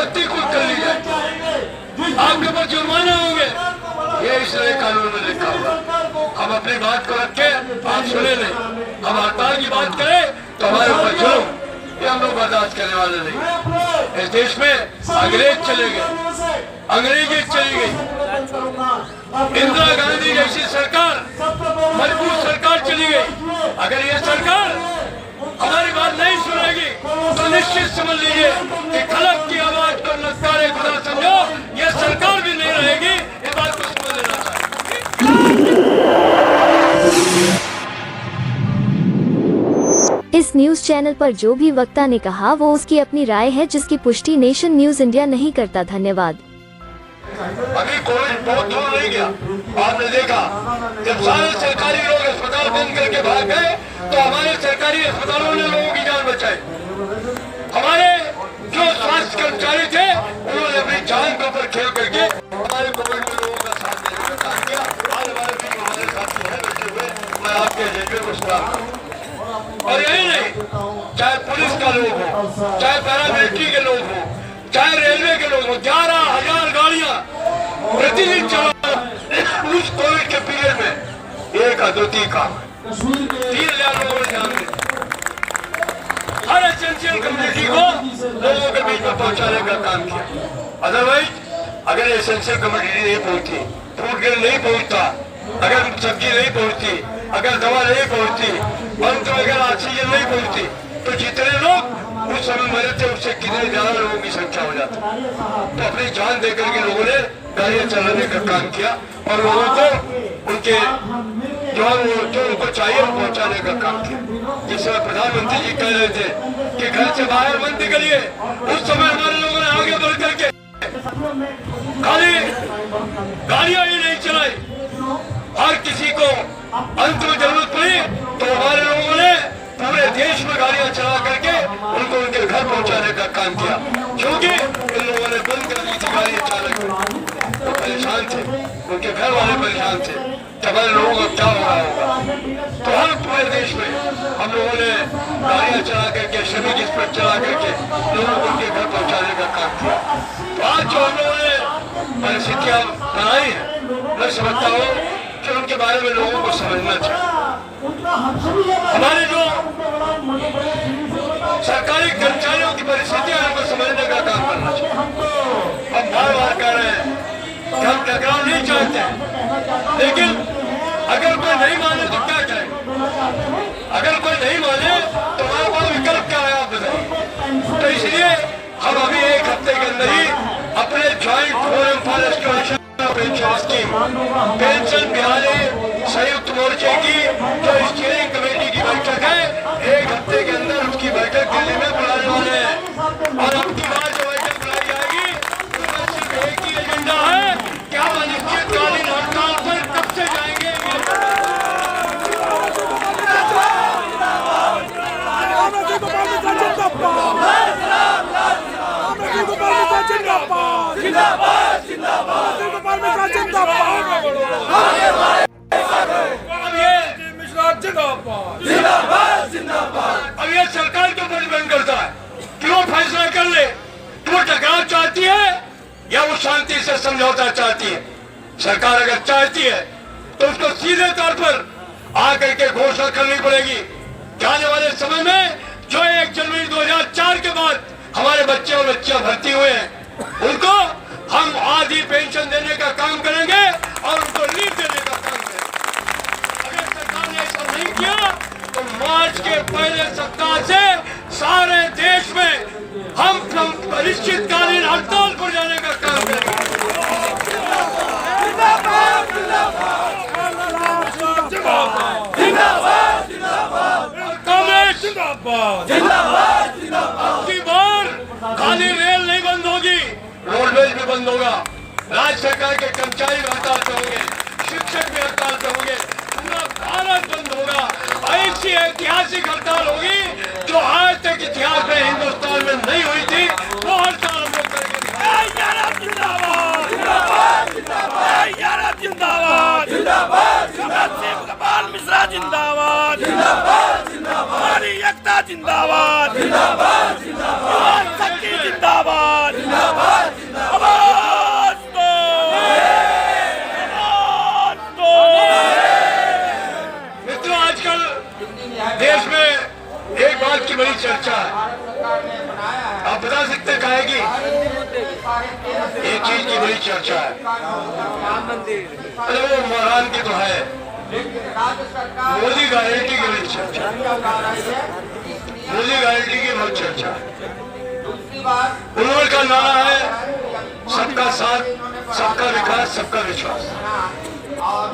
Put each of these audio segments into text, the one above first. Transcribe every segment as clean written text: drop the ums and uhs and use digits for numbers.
संपत्ति कुछ कर ली जाए, आपके ऊपर जुर्माना होंगे। ये इस नए कानून में लिखा हुआ। हम अपनी बात को रखे, आप सुने नहीं। हम हड़ताल की बात करें तो हमारे ऊपर जुर्म, ये हम लोग बर्दाश्त करने वाले नहीं। इस देश में अंग्रेज चले गए, अंग्रेजी चली गई, इंदिरा गांधी जैसी सरकार, मजबूत सरकार चली गई। अगर ये सरकार हमारी बात नहीं सुनेगी तो निश्चित समझ लीजिए कि खलक की आवाज को नज़ारे खुदा समझो, ये सरकार भी नहीं रहेगी। इस बात को समझ लेना चाहिए। इस न्यूज चैनल पर जो भी वक्ता ने कहा वो उसकी अपनी राय है, जिसकी पुष्टि नेशन न्यूज इंडिया नहीं करता। धन्यवाद। अभी कोविड बहुत दूर नहीं गया। आपने देखा जब सारे सरकारी लोग अस्पताल बंद करके भाग गए तो हमारे सरकारी अस्पतालों ने लोगों की जान बचाई। हमारे जो स्वास्थ्य कर्मचारी थे उन्होंने अपनी जान के ऊपर खेल करके हमारे कोविड में लोगों का साथ देने का काम किया। आज हमारे बीच हमारे साथी हैं बैठे हुए, मैं आपके एजेंडे को सलाम करता हूं। और यही नहीं, चाहे पुलिस का लोग हो, चाहे पैरामिलिट्री के लोग हो, चाहे रेलवे के लोग हो, 11,000 गाड़ियां प्रतिदिन चला उस कोविड के पीरियड में। एक अद्वितीय काम है, 3,000 लोगों ने ध्यान दिया। हर एसेंशियल कम्युनिटी को लोगों के बीच में पहुंचाने का काम किया। अदरवाइज अगर एसेंशियल कम्युनिटी नहीं पहुंचती, फूड ग्रेन नहीं पहुंचता, अगर सब्जी नहीं पहुंचती, अगर दवा नहीं पहुंचती, पंप अगर ऑक्सीजन नहीं पहुंचती, तो जितने लोग उस समय मरे थे उससे कितने ज्यादा लोगों की संख्या हो जाती। तो अपनी जान देकर के लोगों ने गाड़ियां चलाने का काम किया और लोगों को उनके जो उनको चाहिए वो पहुंचाने का काम किया। जिस समय प्रधानमंत्री जी कह रहे थे कि घर से बाहर मत निकलिए, उस समय हमारे लोगों ने आगे बढ़ करके खाली गाड़ियां ही नहीं चलाई। हर किसी को अंत में जरूरत पड़ी तो हमारे लोगों ने पूरे देश में गाड़ियां चला करके उनको उनके घर पहुंचाने का काम किया। क्योंकि इन लोगों ने बंद कर दी थी गाड़ियां चालक, तो परेशान थे, उनके घर वाले परेशान थे। हमारे लोगों को क्या हो रहा होगा। तो हर पूरे देश में हम लोगों ने गाड़ियां चला करके, श्रमिक एक्सप्रेस चला करके लोगों को उनके घर पहुंचाने का काम किया। तो आज जो हम लोगों ने परिस्थितियां बनाई है, मैं समझता हूँ कि उनके बारे में लोगों को समझना चाहिए। हमारे जो सरकारी कर्मचारियों की परिस्थितियां हमको समझने का काम करना चाहिए। हम बार बार कह रहे हैं कि हम टकराव नहीं चाहते हैं, लेकिन अगर कोई नहीं माने तो क्या करें? अगर कोई नहीं माने तो हमारे पास विकल्प क्या है, आप बताइए। तो इसलिए हम अभी एक हफ्ते के अंदर ही अपने joint forum for restoration pension scheme, pension Bihari संयुक्त मोर्चे की जो स्टीयरिंग कमेटी की बैठक है, एक हफ्ते के अंदर उसकी बैठक दिल्ली में बुलाने वाले हैं। और अब की बार जो बैठक बुलाई जाएगी उसमें सिर्फ एक ही एजेंडा है कि हम अनिश्चितकालीन हड़ताल पर कब से जाएंगे। अब ये सरकार के ऊपर डिपेंड करता है कि वो फैसला कर ले कि वो टकराव चाहती है या वो शांति से समझौता चाहती है। सरकार अगर चाहती है तो उसको सीधे तौर पर आकर के घोषणा करनी पड़ेगी कि आने वाले समय में जो 1 जनवरी 2004 के बाद हमारे बच्चे और बच्चियां भर्ती हुए हैं उनको हम आधी पेंशन देने का काम करेंगे और उनको लीव देने का काम करेंगे। अगर सरकार ने ऐसा नहीं किया तो मार्च के पहले सप्ताह से सारे देश में हम अनिश्चितकालीन हड़ताल पर जाने का काम करेंगे। कांग्रेस की बार खाली रेल नहीं बंद होगी, रोडवेज भी बंद होगा, राज्य सरकार के कर्मचारी हड़ताल पे होंगे, शिक्षक भी हड़ताल पे होंगे, पूरा भारत बंद होगा। ऐसी ऐतिहासिक हड़ताल होगी जो आज तक इतिहास में हिंदुस्तान में नहीं हुई थी। वो हड़ताल हम लोग करेंगे। मिश्रा जिंदाबाद, हमारी एकता जिंदाबाद, शक्ति जिंदाबाद। बड़ी चर्चा है। आप बता सकते कहेगी एक चीज की बड़ी चर्चा है, अरे वो महारान की तो है, मोदी गारंटी की बड़ी चर्चा है, मोदी गारंटी की बहुत चर्चा है। उन्होंने का नारा है सबका साथ, सबका विकास, सबका विश्वास।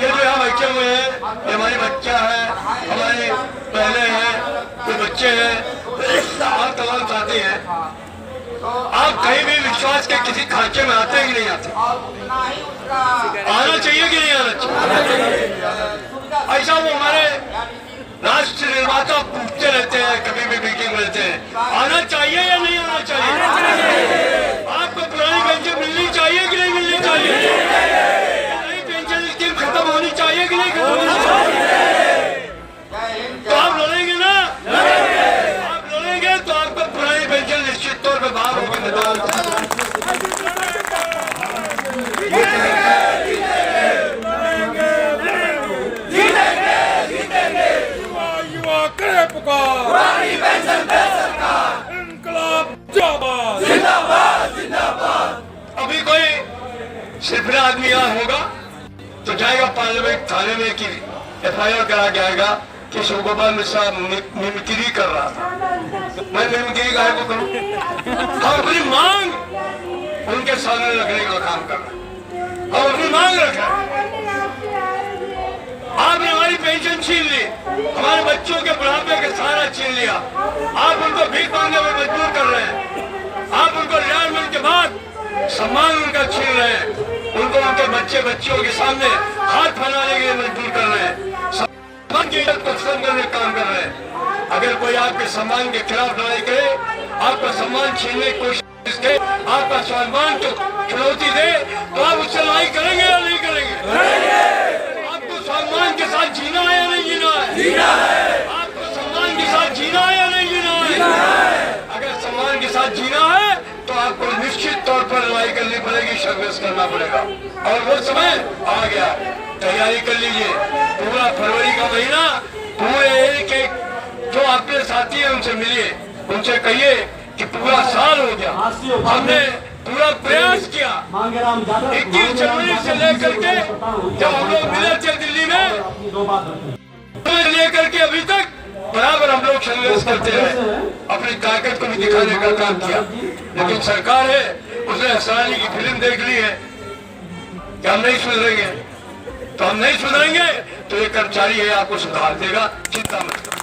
ये जो हम बैठे हुए हैं, ये हमारी बच्चा है, हमारे पहले हैं, कोई बच्चे हैं, आप तमाम साथी हैं। आप कहीं भी विश्वास के किसी खांचे में आते हैं कि नहीं आते? आना चाहिए कि नहीं आना चाहिए? ऐसा वो हमारे राष्ट्र निर्माता पूछते रहते हैं, कभी भी मीटिंग में रहते हैं, आना चाहिए या नहीं आना चाहिए? आपको पुरानी पेंशन मिलनी चाहिए कि नहीं मिलनी चाहिए? नई पेंशन स्कीम खत्म होनी चाहिए कि नहीं खत्म होनी चाहिए? तो आप लड़ेंगे ना? आप लड़ेंगे तो आपको पुरानी पेंशन निश्चित तौर पर बाहर होगी मैदान। अभी कोई सिर्फ आदमी यहाँ होगा तो जाएगा पार्लियामेंट थाने में कि FIR करा के आएगा कि शिवगोपाल मिश्रा मिमिक्री कर रहा था। मैं मिमिक्री गाय को करूं? हम अपनी मांग उनके सामने रखने का काम कर रहे हैं, हम अपनी मांग रख रहे हैं। आपने हमारी पेंशन छीन ली, हमारे बच्चों के बुढ़ापे का सहारा छीन लिया, आप उनको भीख मांगने में मजबूर कर रहे हैं, आप उनको रिटायरमेंट के बाद सम्मान उनका छीन रहे हैं, उनको उनके बच्चे बच्चियों के सामने हाथ फैलाने के लिए मजबूर कर रहे हैं, सम्मान की इज्जत को खत्म करने का काम कर रहे हैं। अगर कोई आपके सम्मान के खिलाफ लड़ाई करे, आपका सम्मान छीनने की कोशिश करे, आपका सम्मान को चुनौती दे, तो आप उससे लड़ाई करेंगे या नहीं करेंगे? सम्मान के साथ जीना है या नहीं जीना है? जीना है। आपको सम्मान के साथ जीना है या नहीं जीना है? जीना है। अगर सम्मान के साथ जीना है तो आपको निश्चित तौर पर लड़ाई करनी पड़ेगी, संघर्ष करना पड़ेगा। और वो समय आ गया, तैयारी कर लीजिए। पूरा फरवरी का महीना, पूरे एक जो आपके साथी हैं उनसे मिलिए, उनसे कहिए कि पूरा साल हो गया, हमने पूरा प्रयास किया। 21 जनवरी से लेकर के जब हम लोग मिले थे दिल्ली में, लेकर के अभी तक बराबर हम लोग संघर्ष करते रहे, अपनी ताकत को भी दिखाने का काम किया। लेकिन सरकार है, उसने हंसानी की फिल्म देख ली है कि हम नहीं सुधरेंगे, तो हम नहीं सुधरेंगे तो ये कर्मचारी है आपको सुधार देगा, चिंता मत करो।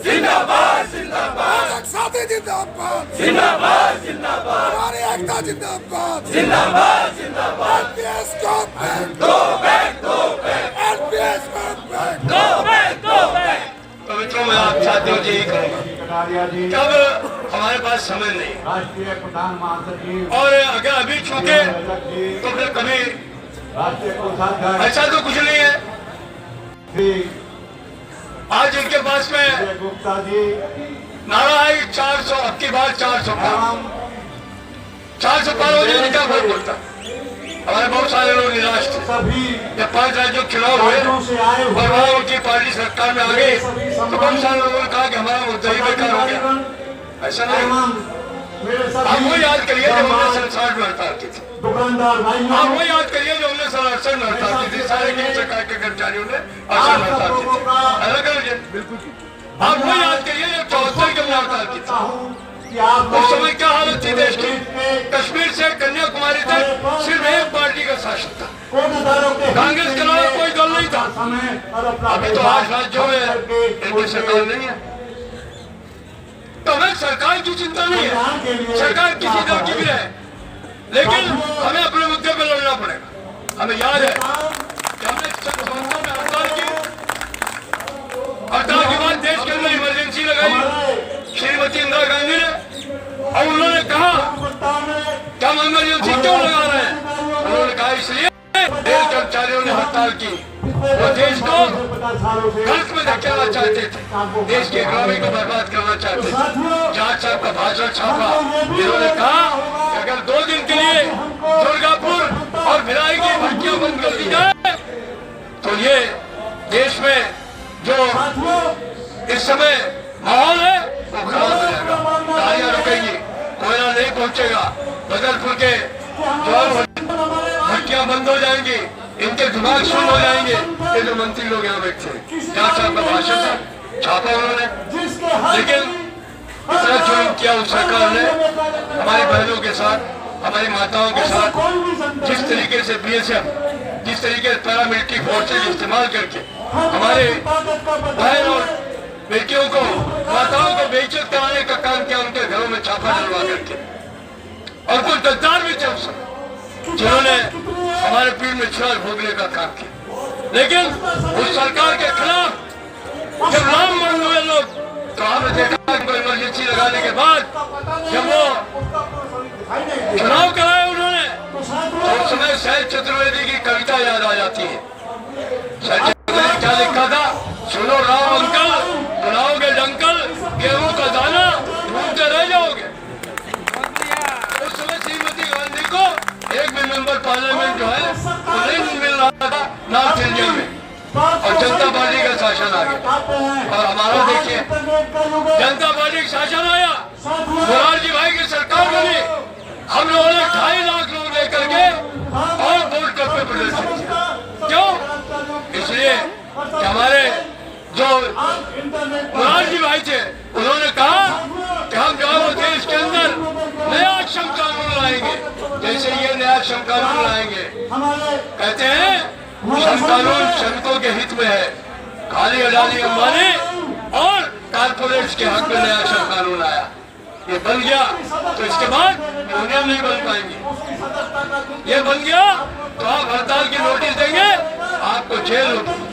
जिंदाबाद जिंदाबाद, साथी जिंदाबाद जिंदाबाद जिंदाबाद, हमारी एकता जिंदाबाद जिंदाबाद जिंदाबाद, NPS go back, go back, go back, NPS go back, go back, go back। तो मित्रों मैं आप साथियों जी कहूँगा, जब हमारे पास समय नहीं राष्ट्रीय प्रधान महासचिव और अगर अभी छूटे तो फिर कभी राष्ट्रीय कोषाध्यक्ष ऐसा तो कुछ नहीं है। आज इनके पास में गुप्ता जी नारा है 400, अब की बार 400 पार हो जाए, क्या फर्क पड़ता? हमारे बहुत सारे लोग निराश थे सभी जब 5 राज्यों के चुनाव हुए और वहाँ उनकी पार्टी सरकार में आ गई तो बहुत सारे लोगों ने कहा कि हमारा मुद्दा ही बेकार हो गया। ऐसा नहीं, आप वो याद करिए जब हमने 67 में हड़ताल की थी, दुकानदार भाई आप वो याद करिए जो हमने 67 में हड़ताल की थी, सारे केंद्र सरकार के कर्मचारियों ने 68 में हड़ताल की थी, अलग अलग बिल्कुल। आप वो याद करिए जब 74 के हमने हड़ताल की थी, उस समय क्या हालत थी देश की? कश्मीर से कन्याकुमारी तक सिर्फ एक पार्टी का शासन था, कांग्रेस के अलावा कोई दल नहीं था। अभी तो 8 राज्यों में इनकी सरकार नहीं है, तो हमें सरकार की चिंता नहीं है, सरकार किसी दल की भी रहे, लेकिन हमें अपने मुद्दे पर लड़ना पड़ेगा। हमें याद है कि हमने 77 में हड़ताल की, हड़ताल के बाद देश के अंदर इमरजेंसी लगाई श्रीमती इंदिरा गांधी ने, और उन्होंने कहा कि हम इमरजेंसी क्यों लगा रहे हैं? उन्होंने कहा इसलिए देश साल की वो देश को कर्ज में धकेलना चाहते थे, देश की इकोनॉमी को बर्बाद करना चाहते थे। जाट साहब का भाषण छापा, इन्होंने कहा कि अगर 2 दिन के लिए दुर्गापुर और भिलाई की भट्टियां बंद कर दी जाए तो ये देश में जो इस समय माहौल है वो खराब हो जाएगा, गाड़ियां रुकेंगी, कोयला नहीं पहुंचेगा, बदलपुर के जो भट्टियां बंद हो जाएंगी, इनके दिमाग शून्य हो जाएंगे। ये जो मंत्री लोग यहाँ बैठे हैं, जाट साहब का भाषण था, छापा उन्होंने, लेकिन इतना जुल्म किया उस सरकार ने हमारी बहनों के साथ, हमारी माताओं के साथ। जिस तरीके से BSF, जिस तरीके से पैरामिलिट्री फोर्सेज इस्तेमाल करके हमारे बहन और बेटियों को, माताओं को बेइज्जत कराने का काम किया, उनके घरों में छापा डलवा करके। और कुछ गद्दार भी थे उस समय जिन्होंने हमारे पीठ में छुरा भोगने का काम किया। लेकिन उस सरकार के खिलाफ जब राम मन हुए लोग, तो आपने देखा इमरजेंसी लगाने के बाद जब वो चुनाव कराए उन्होंने, तो उस समय शैल चतुर्वेदी की कविता याद आ जाती है। शैल चतुर्वेदी क्या लिखा था? सुनो राम अंकल, बुलाओगे डंकल, गेहूं का दाना ढूंढते रह जाओगे। उस समय श्रीमती गांधी को एक भी मेंबर पार्लियामेंट जो है वो नहीं मिल रहा था नॉर्थ इंडिया में, और जनता पार्टी का शासन आ गया। और हमारा देखिए, जनता पार्टी का शासन आया, मोरारजी भाई की सरकार बनी, हम लोगों ने 2.5 लाख लोग लेकर के और वोट करके प्रदर्शन किया। क्यों? इसलिए कि हमारे जो मोरारजी भाई थे उन्होंने कहा कि हम जो है देश के अंदर नया श्रम कानून लाएंगे, जैसे ये नया श्रम कानून लाएंगे। कहते हैं श्रम कानून श्रमिकों के हित में है, खाली अडानी अंबानी और कारपोरेट्स के हक में नया श्रम कानून आया, ये बन गया तो इसके बाद यूनियन नहीं बन पाएंगी। ये बन गया तो आप हड़ताल की नोटिस देंगे, आपको जेल होगी।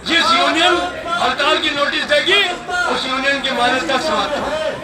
जिस यूनियन हड़ताल की नोटिस देगी उस यूनियन की मान्यता समाप्त होगी।